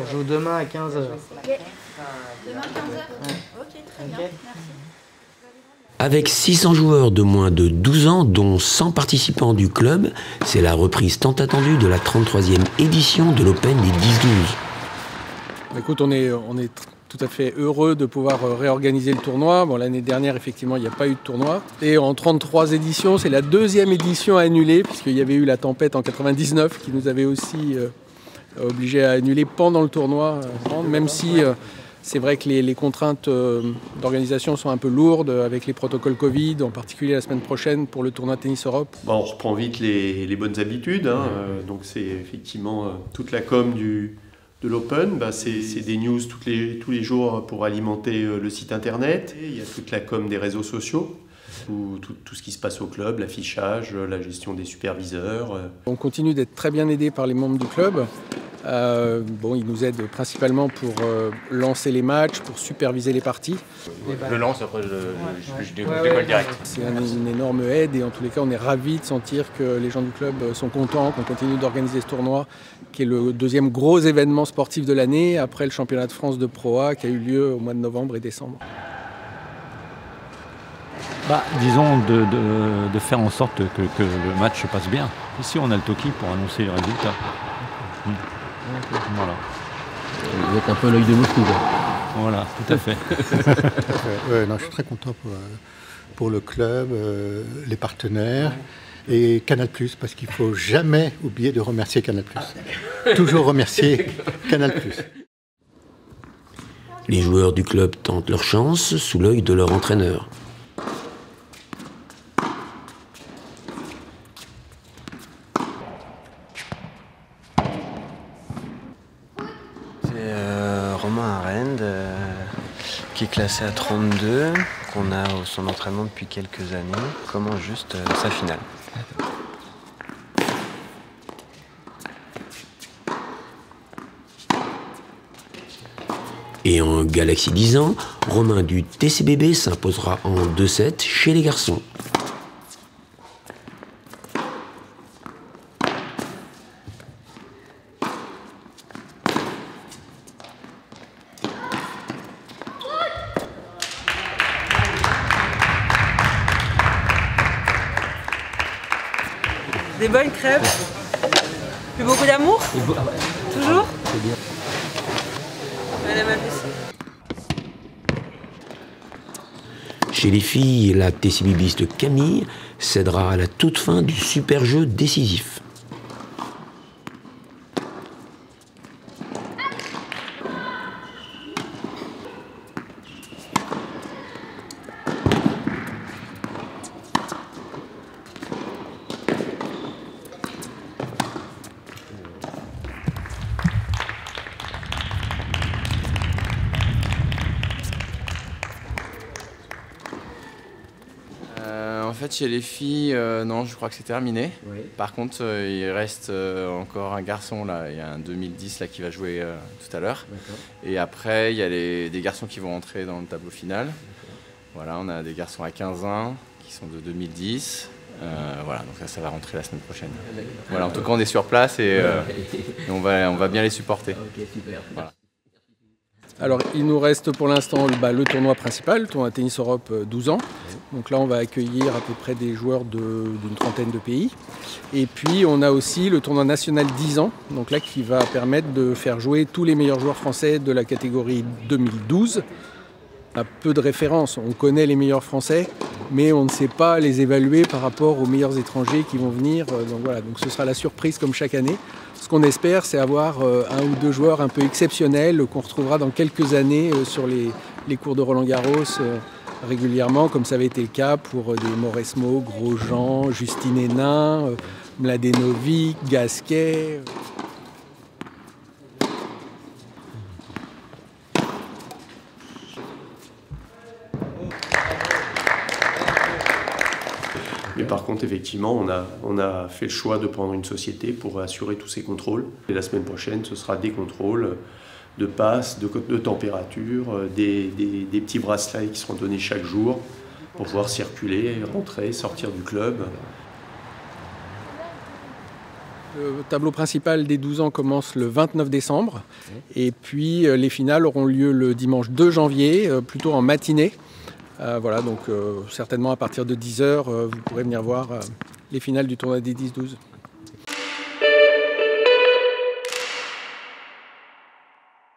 On joue demain à 15 h. Okay. Demain 15 h. Ouais. Ok, très bien, merci. Avec 600 joueurs de moins de 12 ans, dont 100 participants du club, c'est la reprise tant attendue de la 33e édition de l'Open des 10-12. Écoute, on est tout à fait heureux de pouvoir réorganiser le tournoi. Bon, l'année dernière, effectivement, il n'y a pas eu de tournoi. Et en 33 éditions, c'est la deuxième édition annulée, puisqu'il y avait eu la tempête en 99 qui nous avait aussi obligés à annuler pendant le tournoi, même si c'est vrai que les contraintes d'organisation sont un peu lourdes avec les protocoles Covid, en particulier la semaine prochaine pour le tournoi Tennis Europe. Bon, on reprend vite les bonnes habitudes, hein. Donc c'est effectivement toute la com de l'Open, c'est des news tous les jours pour alimenter le site internet. Et il y a toute la com des réseaux sociaux, tout ce qui se passe au club, l'affichage, la gestion des superviseurs. On continue d'être très bien aidé par les membres du club. Ils nous aident principalement pour lancer les matchs, pour superviser les parties. Je lance, après je décolle direct. C'est une énorme aide et en tous les cas on est ravis de sentir que les gens du club sont contents, qu'on continue d'organiser ce tournoi qui est le deuxième gros événement sportif de l'année après le championnat de France de Pro A qui a eu lieu au mois de novembre et décembre. Disons de faire en sorte que le match se passe bien. Ici on a le Toki pour annoncer les résultats. Voilà. Vous êtes un peu l'œil de Moscou. Voilà, tout à fait. Non, je suis très content pour le club, les partenaires et Canal+, parce qu'il ne faut jamais oublier de remercier Canal+. Toujours remercier Canal+. Les joueurs du club tentent leur chance sous l'œil de leur entraîneur. Romain Arend, qui est classé à 32, qu'on a au son entraînement depuis quelques années, commence juste sa finale. Et en Galaxy 10 ans, Romain du TCBB s'imposera en 2-7 chez les garçons. Des bonnes crêpes. Plus beaucoup d'amour. Toujours. Madame Apécie. Chez les filles, la TCBBiste Camille cédera à la toute fin du super jeu décisif. En fait, chez les filles, non, je crois que c'est terminé. Oui. Par contre, il reste encore un garçon, là. Il y a un 2010 là, qui va jouer tout à l'heure. Et après, il y a des garçons qui vont entrer dans le tableau final. Voilà, on a des garçons à 15 ans qui sont de 2010. Voilà, donc ça va rentrer la semaine prochaine. Voilà, en tout cas, on est sur place et on va bien les supporter. Ok, super. Voilà. Alors, il nous reste pour l'instant le tournoi principal, le tournoi Tennis Europe 12 ans. Donc là, on va accueillir à peu près des joueurs d'une trentaine de pays. Et puis, on a aussi le tournoi national 10 ans, donc là, qui va permettre de faire jouer tous les meilleurs joueurs français de la catégorie 2012. On a peu de références, on connaît les meilleurs français, mais on ne sait pas les évaluer par rapport aux meilleurs étrangers qui vont venir. Donc voilà, donc ce sera la surprise comme chaque année. Ce qu'on espère, c'est avoir un ou deux joueurs un peu exceptionnels qu'on retrouvera dans quelques années sur les cours de Roland-Garros régulièrement, comme ça avait été le cas pour des Mauresmo, Grosjean, Justine Hénin, Mladenovic, Gasquet. Mais par contre, effectivement, on a fait le choix de prendre une société pour assurer tous ces contrôles. Et la semaine prochaine, ce sera des contrôles de passe, de température, des petits bracelets qui seront donnés chaque jour pour pouvoir circuler, rentrer, sortir du club. Le tableau principal des 12 ans commence le 29 décembre. Et puis les finales auront lieu le dimanche 2 janvier, plutôt en matinée. Voilà, donc certainement à partir de 10 h, vous pourrez venir voir les finales du tournoi des 10-12.